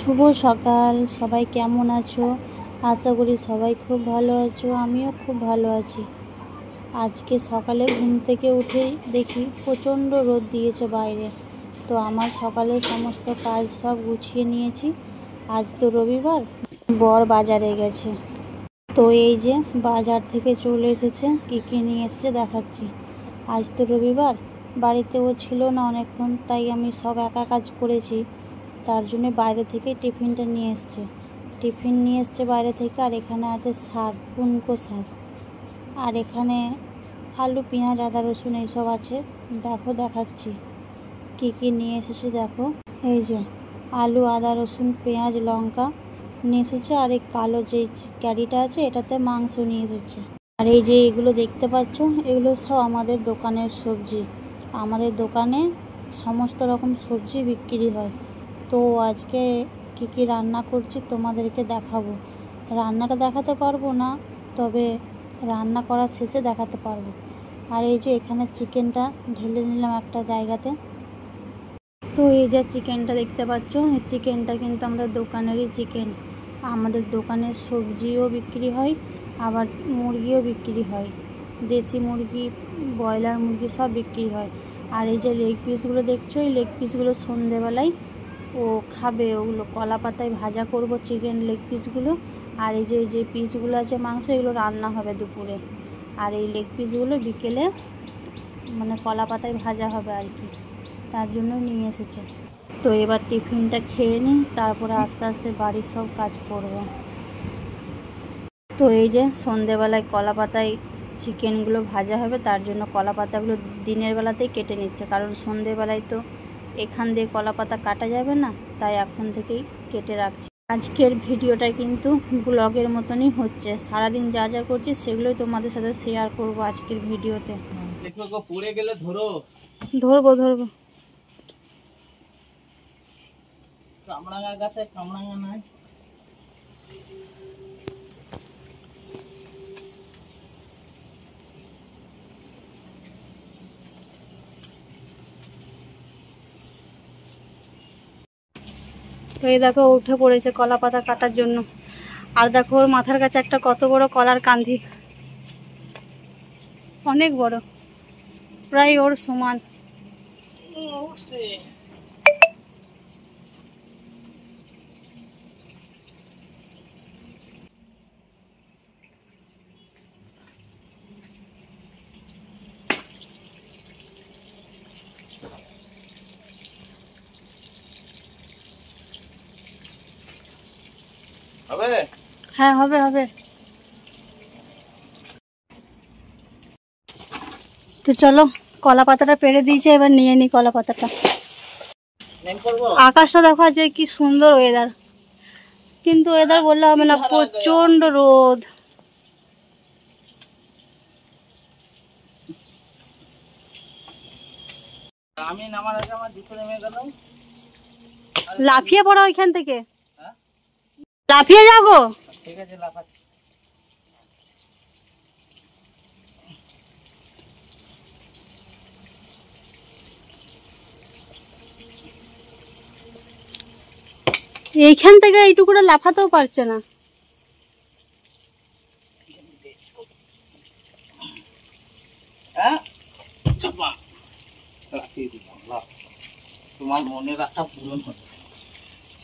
শুভ সকাল, সবাই কেমন আছো? আশা করি সবাই খুব ভালো আছো। আমিও খুব ভালো আছি। আজকে সকালে ঘুম থেকে উঠেই দেখি প্রচণ্ড রোদ দিয়েছে বাইরে। তো আমার সকালের সমস্ত কাজ সব গুছিয়ে নিয়েছি। আজ তো রবিবার, বর বাজারে গেছে। তো এই যে বাজার থেকে চলে এসেছে, কী নিয়ে এসেছে দেখাচ্ছি। আজ তো রবিবার, বাড়িতে ও ছিল না অনেকক্ষণ, তাই আমি সব একা কাজ করেছি। তার জন্য বাইরে থেকে টিফিনটা নিয়ে এসছে। টিফিন নিয়ে এসছে বাইরে থেকে। আর এখানে আছে শাক, কুনকো শাক। আর এখানে আলু, পেঁয়াজ, আদা, রসুন এইসব আছে। দেখো দেখাচ্ছি কী নিয়ে এসেছে। দেখো এই যে আলু, আদা, রসুন, পেঁয়াজ, লঙ্কা নিয়ে এসেছে। আর এই কালো যে ক্যারিটা আছে এটাতে মাংস নিয়ে এসেছে। আর এই যে এগুলো দেখতে পাচ্ছ, এগুলো সব আমাদের দোকানের সবজি। আমাদের দোকানে সমস্ত রকম সবজি বিক্রি হয়। তো আজকে কী রান্না করছি তোমাদেরকে দেখাবো। রান্নাটা দেখাতে পারবো না, তবে রান্না করার শেষে দেখাতে পারবো। আর এই যে এখানে চিকেনটা ঢেলে নিলাম একটা জায়গাতে। তো এই যে চিকেনটা দেখতে পাচ্ছ, এই চিকেনটা কিন্তু আমাদের দোকানেরই চিকেন। আমাদের দোকানে সবজিও বিক্রি হয়, আবার মুরগিও বিক্রি হয়। দেশি মুরগি, ব্রয়লার মুরগি সব বিক্রি হয়। আর এই যে লেগ পিসগুলো দেখছো, এই লেগ পিসগুলো সন্ধেবেলায় ও খাবে। ওগুলো কলা পাতায় ভাজা করব চিকেন লেগ পিসগুলো। আর এই যে পিসগুলো আছে মাংস, এগুলো রান্না হবে দুপুরে। আর এই লেগ পিসগুলো বিকেলে মানে কলা পাতায় ভাজা হবে আর কি, তার জন্য নিয়ে এসেছে। তো এবার টিফিনটা খেয়ে নিই, তারপরে আস্তে আস্তে বাড়ির সব কাজ করব। তো এই যে সন্ধেবেলায় কলা পাতায় চিকেনগুলো ভাজা হবে, তার জন্য কলা পাতাগুলো দিনের বেলাতেই কেটে নিচ্ছে, কারণ সন্ধেবেলায় তো এখান দিয়ে কলা পাতা কাটা যাবে না, তাই এখন থেকেই কেটে রাখছি। আজকের ভিডিওটা কিন্তু ব্লগের মতনই হচ্ছে। সারাদিন যা যা করছি সেগুলোই তোমাদের সাথে শেয়ার করব আজকের ভিডিওতে। পড়ে গেলে ধরবো কামরাঙা গাছে কামরাঙা নাই। তো এই দেখো উঠে পড়েছে কলা পাতা কাটার জন্য। আর দেখো ওর মাথার কাছে একটা কত বড় কলার কান্ধি, অনেক বড়, প্রায় ওর সমান। হ্যাঁ হবে। তো চলো, কলা পাতাটা পেরে দিয়েছে, এবার নিয়ে নি কলা পাতাটা। আকাশটা দেখো আজকে কি সুন্দর ওয়েদার, কিন্তু ওয়েদার বললে হবে না, প্রচন্ড রোদ। আমি নামার আগে আমার জুতো নেমে গেল। লাফিয়ে পড়ো ওইখান থেকে, লাফিয়ে যাবো। ঠিক আছে, লাফাচ্ছি। এইখান থেকে এইটুকুটা লাফাতেও পারছে না। তোমার মনের আশা পূরণ হবে।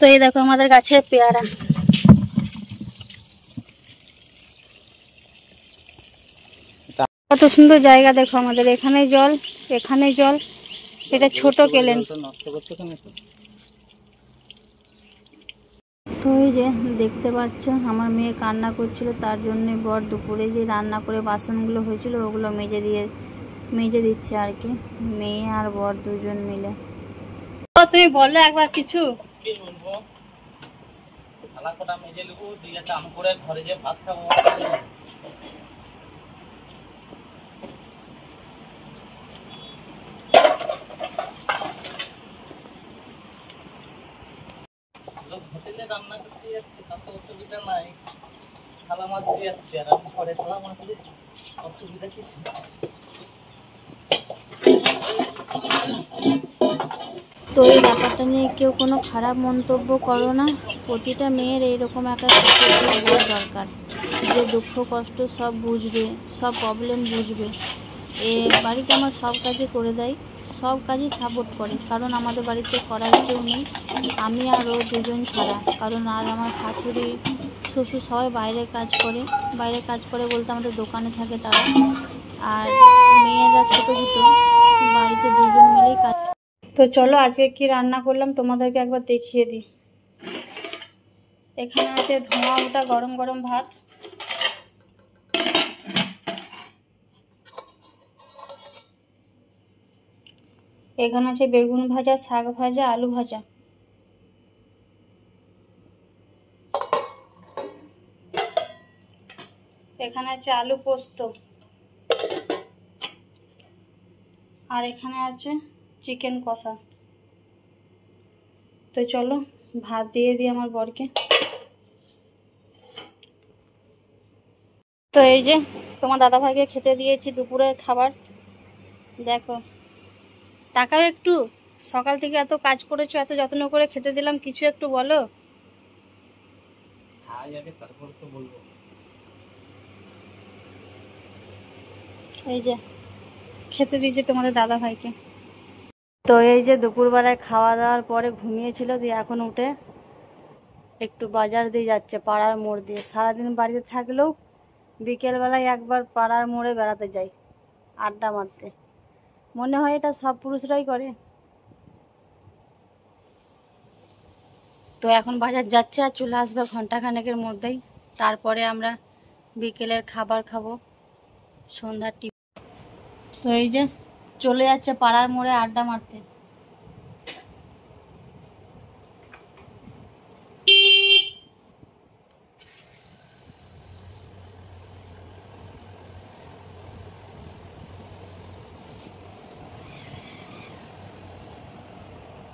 তো এই দেখো আমাদের গাছের পেয়ারা। কত সুন্দর জায়গা দেখো আমাদের, এখানে জল, এখানে জল। এটা ছোট কেলেন। তো এই যে দেখতে পাচ্ছ আমার মেয়ে কান্না করছিল, তার জন্য বর দুপুরে যে রান্না করে বাসনগুলো হয়েছিল ওগুলো মেজে দিচ্ছে আর কি, মেয়ে আর বর দুজন মিলে। তুমি বলো একবার কিছু। কি বলবো, থালা কটা মেজে নেবো, দিয়ে চান করে ঘরে যে ভাত খাবো। হোটেলে রান্না করতে যাচ্ছে, তাতে অসুবিধা নাই, থালা মাছ দিয়ে যাচ্ছে। আর আমি ঘরে থালা মাছ দিয়ে অসুবিধা কিছু। তো এই ব্যাপারটা নিয়ে কেউ কোনো খারাপ মন্তব্য করো না। প্রতিটা মেয়ের এইরকম একটা সাপোর্টিভ বর দরকার, যে দুঃখ কষ্ট সব বুঝবে, সব প্রবলেম বুঝবে। এ বাড়িতে আমার সব কাজই করে দেয়, সব কাজই সাপোর্ট করে, কারণ আমাদের বাড়িতে করার কেউ নেই, আমি আর ও দুজন ছাড়া। কারণ আর আমার শাশুড়ি শ্বশুর সবাই বাইরে কাজ করে, বাইরে কাজ করে বলতে আমাদের দোকানে থাকে তারা, আর মেয়েরা ছোটো ছোটো বাড়িতে দুজন মিলেই কাজ। তো চলো আজকে কি রান্না করলাম তোমাদেরকে একবার দেখিয়ে দিই। এখানে আছে ধোঁয়া ওঠা গরম গরম ভাত, এখানে আছে বেগুন ভাজা, শাক ভাজা, আলু ভাজা, এখানে আছে আলু পোস্ত, আর এখানে আছে চিকেন কষা। তো চলো ভাত দিয়ে দিই আমার বরকে। তো এই যে তোমার দাদাভাইকে খেতে দিয়েছি দুপুরের খাবার। দেখো, তাকাও একটু, সকাল থেকে এত কাজ করেছো, এত যত্ন করে খেতে দিলাম, কিছু একটু বলো। তারপর তো বলবো। এই যে খেতে দিয়েছি তোমাদের দাদা ভাইকে। তো এই যে দুপুরবেলায় খাওয়া দাওয়ার পরে ঘুমিয়েছিল, দিয়ে এখন উঠে একটু বাজার দিয়ে যাচ্ছে পাড়ার মোড় দিয়ে। সারাদিন বাড়িতে থাকলেও বিকেলবেলায় একবার পাড়ার মোড়ে বেড়াতে যাই আড্ডা মারতে। মনে হয় এটা সব পুরুষরাই করে। তো এখন বাজার যাচ্ছে, আর চলে আসবে ঘন্টাখানেকের মধ্যেই। তারপরে আমরা বিকেলের খাবার খাবো, সন্ধ্যার টিফিন। তো এই যে চলে যাচ্ছে পাড়ার মোড়ে আড্ডা মারতে।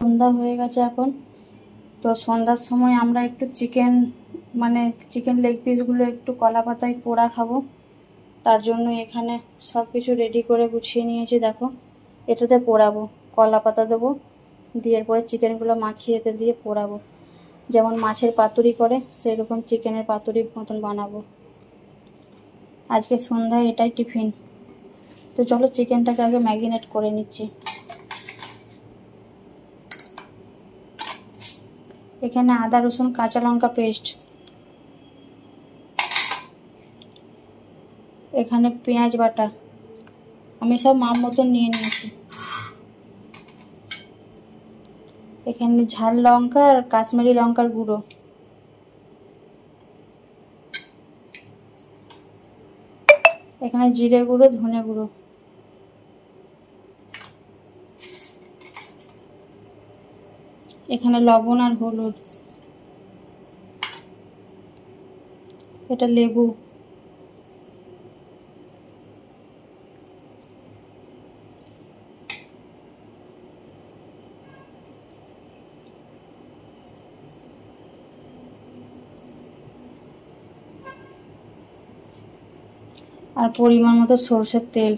সন্ধ্যা হয়ে গেছে এখন। তো সন্ধ্যার সময় আমরা একটু চিকেন লেগ পিসগুলো একটু কলা পাতায় পোড়া খাবো। তার জন্য এখানে সব কিছু রেডি করে গুছিয়ে নিয়েছি। দেখো, এটাতে পোড়াবো, কলা পাতা দেবো, দিয়ে এরপরে চিকেনগুলো মাখিয়ে এতে দিয়ে পোড়াবো। যেমন মাছের পাতুরি করে সেরকম চিকেনের পাতুরির মতন বানাবো। আজকে সন্ধ্যায় এটাই টিফিন। তো চলো চিকেনটাকে আগে ম্যারিনেট করে নিচ্ছি। এখানে আদা রসুন কাঁচা লঙ্কা পেস্ট, এখানে পেঁয়াজ বাটা, আমি সব মাপ মতন নিয়ে নিয়েছি। এখানে ঝাল লঙ্কা আর কাশ্মীরি লঙ্কার গুঁড়ো, এখানে জিরে গুঁড়ো, ধনে গুঁড়ো, এখানে লবণ আর হলুদ, এটা লেবু, আর পরিমাণ মতো সরষের তেল।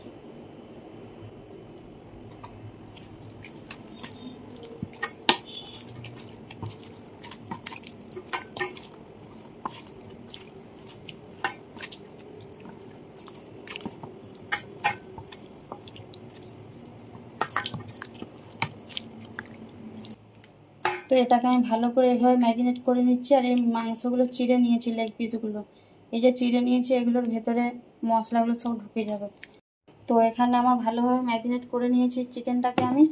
তো এটাকে আমি ভালো করে এভাবে ম্যারিনেট করে নিচ্ছি। আর এই মাংসগুলো চিড়ে নিয়েছি, লেগ পিসগুলো এই যে চিড়ে নিয়েছি, এগুলোর ভেতরে মশলাগুলো সব ঢুকে যাবে। তো এখানে আমার ভালোভাবে ম্যারিনেট করে নিয়েছি চিকেনটাকে আমি।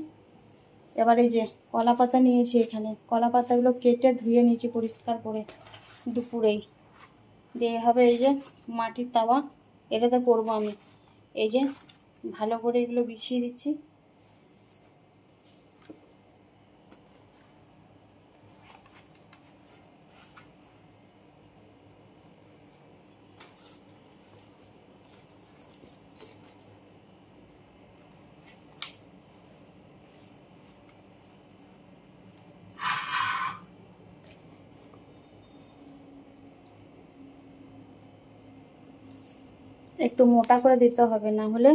এবার এই যে কলা পাতা নিয়েছি, এখানে কলা পাতাগুলো কেটে ধুয়ে নিয়েছি পরিষ্কার করে দুপুরেই। দিয়ে হবে এই যে মাটির তাওয়া, এটাতে করবো আমি। এই যে ভালো করে এগুলো বিছিয়ে দিচ্ছি। একটু মোটা করে দিতে হবে, না হলে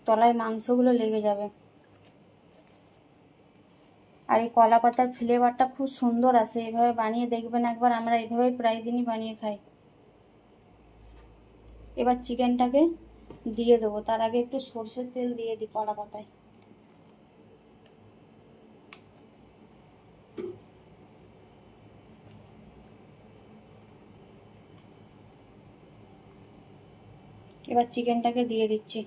তলায় মাংসগুলো লেগে যাবে। আর এই কলা পাতার ফ্লেভারটা খুব সুন্দর আসে। এভাবে বানিয়ে দেখবেন একবার, আমরা এভাবেই প্রায় দিনই বানিয়ে খাই। এবার চিকেনটাকে দিয়ে দেবো, তার আগে একটু সর্ষের তেল দিয়ে দিই কলা পাতায়। এবার চিকেনটাকে দিয়ে দিচ্ছি।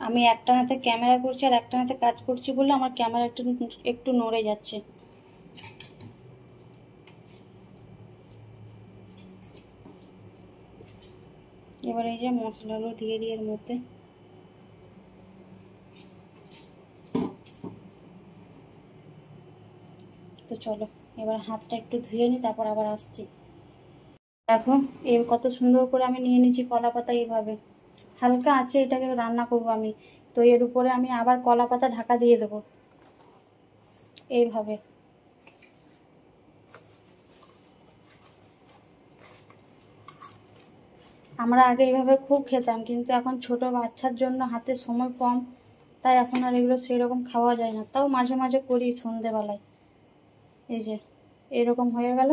আমি একটা হাতে ক্যামেরা করছি আর একটা হাতে কাজ করছি বলে আমার ক্যামেরা একটু একটু নড়ে যাচ্ছে। এবার এই যে মশলাগুলো দিয়ে দিই এর মধ্যে। তো চলো এবার হাতটা একটু ধুয়ে নিই, তারপর আবার আসছি। দেখো এই কত সুন্দর করে আমি নিয়ে নিচ্ছি কলা পাতা। এইভাবে হালকা আছে এটাকে রান্না করব আমি। তো এর উপরে আমি আবার কলা পাতা ঢাকা দিয়ে দেবো এইভাবে। আমরা আগে এইভাবে খুব খেতাম, কিন্তু এখন ছোট বাচ্চার জন্য হাতে সময় কম, তাই এখন আর এগুলো সেরকম খাওয়া যায় না। তাও মাঝে মাঝে করি সন্ধেবেলায়। এই যে এরকম হয়ে গেল।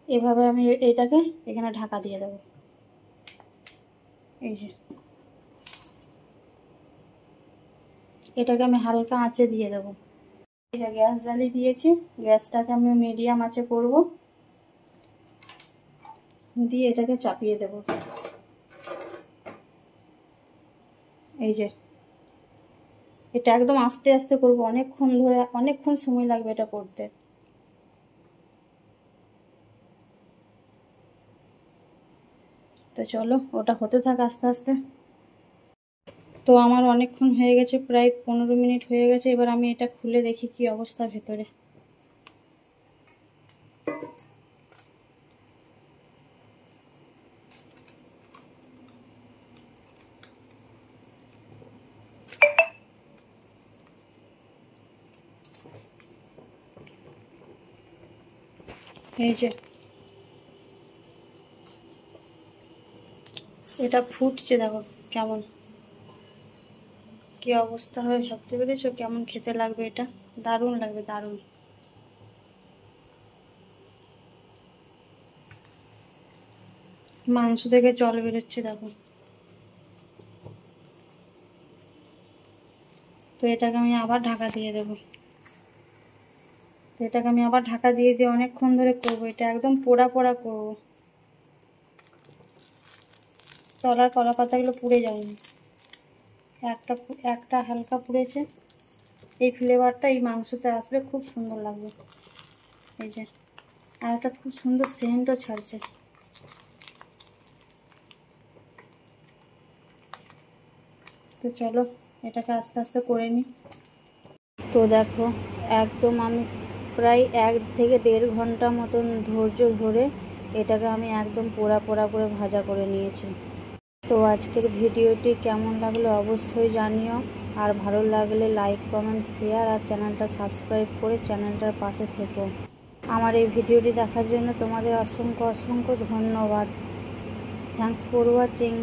এভাবে আমি এটাকে এখানে ঢাকা দিয়ে দেবো। এই যে এটাকে আমি হালকা আঁচে দিয়ে দেবো। এই যে গ্যাস জ্বালিয়ে দিয়েছি, গ্যাসটাকে আমি মিডিয়াম আঁচে করব, দিয়ে এটাকে চাপিয়ে দেব। এই যে এটা একদম আস্তে আস্তে করব, অনেকক্ষণ ধরে, অনেকক্ষণ সময় লাগবে এটা করতে। তো চলো ওটা হতে থাক আস্তে আস্তে। তো আমার অনেকক্ষণ হয়ে গেছে, প্রায় 15 মিনিট হয়ে গেছে। এবার আমি এটা খুলে দেখি কি অবস্থা ভেতরে। এই যে এটা ফুটছে, দেখো কেমন কি অবস্থা হবে ভাবতে পেরেছো? কেমন খেতে লাগবে এটা? দারুণ লাগবে, দারুণ। মাংস থেকে জল বেরোচ্ছে দেখো। তো এটাকে আমি আবার ঢাকা দিয়ে দেবো। তো এটাকে আমি আবার ঢাকা দিয়ে দিয়ে অনেকক্ষণ ধরে করবো। এটা একদম পোড়া পোড়া করবো, তলার কলা পাতাগুলো পুড়ে যায়নি। একটা একটা হালকা পুড়েছে। এই ফ্লেভারটা এই মাংসতে আসবে, খুব সুন্দর লাগবে। এই যে আর একটা খুব সুন্দর সেন্টও ছাড়ছে। তো চলো এটাকে আস্তে আস্তে করে নিই। তো দেখো একদম আমি প্রায় 1 থেকে 1.5 ঘন্টা মতন ধৈর্য ধরে এটাকে আমি একদম পোড়া পোড়া করে ভাজা করে নিয়েছি। তো আজকের ভিডিওটি কেমন লাগলো অবশ্যই জানিও, আর ভালো লাগলে লাইক কমেন্ট শেয়ার আর চ্যানেলটা সাবস্ক্রাইব করে চ্যানেলটার পাশে থেকো। আমার এই ভিডিওটি দেখার জন্য তোমাদের অসংখ্য অসংখ্য ধন্যবাদ। Thanks for watching.